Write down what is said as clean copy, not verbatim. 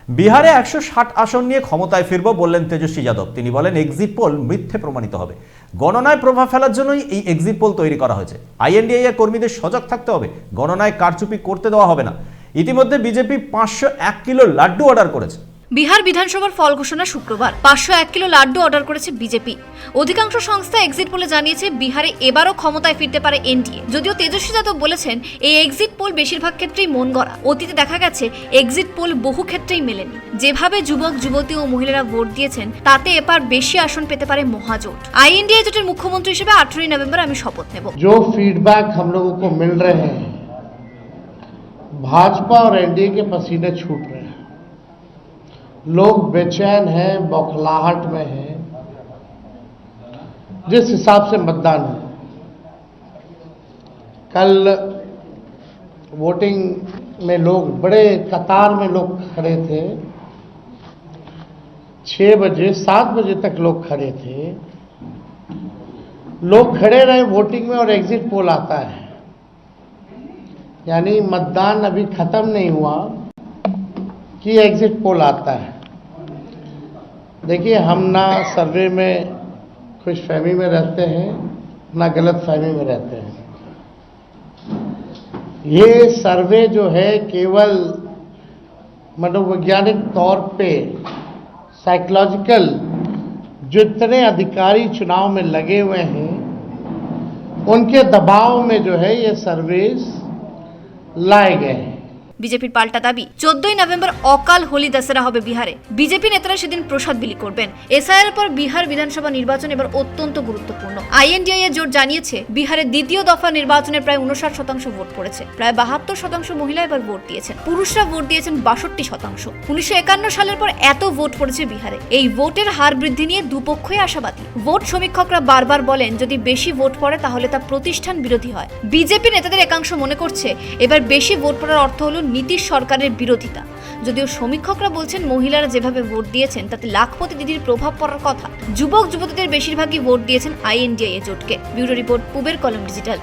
বিহারে 160 আসন নিয়ে ক্ষমতায় ফিরব বললেন তেজস্বী যাদব। তিনি বলেন এক্সিট পোল মিথ্যে প্রমাণিত হবে। গণনায় প্রভাব ফেলার জন্যই এই এক্সিট পোল তৈরি করা হয়েছে। আইএনডিএ এর কর্মীদের সজাগ থাকতে হবে, গণনায় কারচুপি করতে দেওয়া হবে না। ইতিমধ্যে বিজেপি 501 কিলো লাড্ডু অর্ডার করেছে। বিহার বিধানসভার ফল ঘোষণা শুক্রবার। 501 কিলো লাড্ডু অর্ডার করেছে বিজেপি। অধিকাংশ সংস্থা এক্সিট পোলে জানিয়েছে বিহারে এবারও ক্ষমতায় ফিরতে পারে এনডিএ। যদিও তেজস্বী যাদব বলেছেন এই এক্সিট পোল বেশিরভাগ ক্ষেত্রেই মন গড়া। অতীতে দেখা গেছে এক্সিট পোল বহু ক্ষেত্রেই মেলেনি। যেভাবে যুবক যুবতী ও মহিলারা ভোট দিয়েছেন তাতে এবার বেশি আসন পেতে পারে মহাজোট। আইএনডিএ জোটের মুখ্যমন্ত্রী হিসেবে 18 নভেম্বর আমি শপথ নেব। जो फीडबैक हम लोगों को मिल रहे हैं, भाजपा और एनडीए के पसीने छूट रहे हैं। लोग बेचैन हैं, बौखलाहट में हैं। जिस हिसाब से मतदान हुआ, कल वोटिंग में लोग बड़े कतार में लोग खड़े थे। 6 बजे 7 बजे तक लोग खड़े थे। लोग खड़े रहे वोटिंग में और एग्जिट पोल आता है, यानी मतदान अभी खत्म नहीं हुआ कि एग्जिट पोल आता है। देखिए, हम ना सर्वे में खुशफहमी में रहते हैं, ना गलत फहमी में रहते हैं। ये सर्वे जो है केवल मनोवैज्ञानिक तौर पे साइकोलॉजिकल, जितने अधिकारी चुनाव में लगे हुए हैं उनके दबाव में जो है ये सर्वेस लाए गए हैं। বিজেপির পাল্টা দাবি, 14 নভেম্বর অকাল হোলি দশেরা হবে বিহারে। বিজেপি নেতারা সেদিন প্রসাদ বিলি করবেন। এসআইআর পর বিহার বিধানসভা নির্বাচন এবার অত্যন্ত গুরুত্বপূর্ণ। আইএনডিএ জোট জানিয়েছে বিহারের দ্বিতীয় দফা নির্বাচনে প্রায় 59% ভোট পড়েছে। প্রায় 72% মহিলা এবার ভোট দিয়েছেন। পুরুষরা ভোট দিয়েছেন 62%। 1951 সালের পর এত ভোট পড়েছে বিহারে। এই ভোটের হার বৃদ্ধি নিয়ে দুপক্ষই আশাবাদী। ভোট সমীক্ষকরা বারবার বলেন যদি বেশি ভোট পড়ে তাহলে তা প্রতিষ্ঠান বিরোধী হয়। বিজেপি নেতাদের একাংশ মনে করছে এবার বেশি ভোট পড়ার অর্থ হলো নীতিশ সরকারের বিরোধিতা। যদিও সমীক্ষকরা বলছেন মহিলারা যেভাবে ভোট দিয়েছেন তাতে লাখপতি দিদির প্রভাব পড়ার কথা। যুবক যুবতীদের বেশিরভাগই ভোট দিয়েছেন আইএনডিএ জোটকে। ব্যুরো রিপোর্ট, পূবের কলম ডিজিটাল।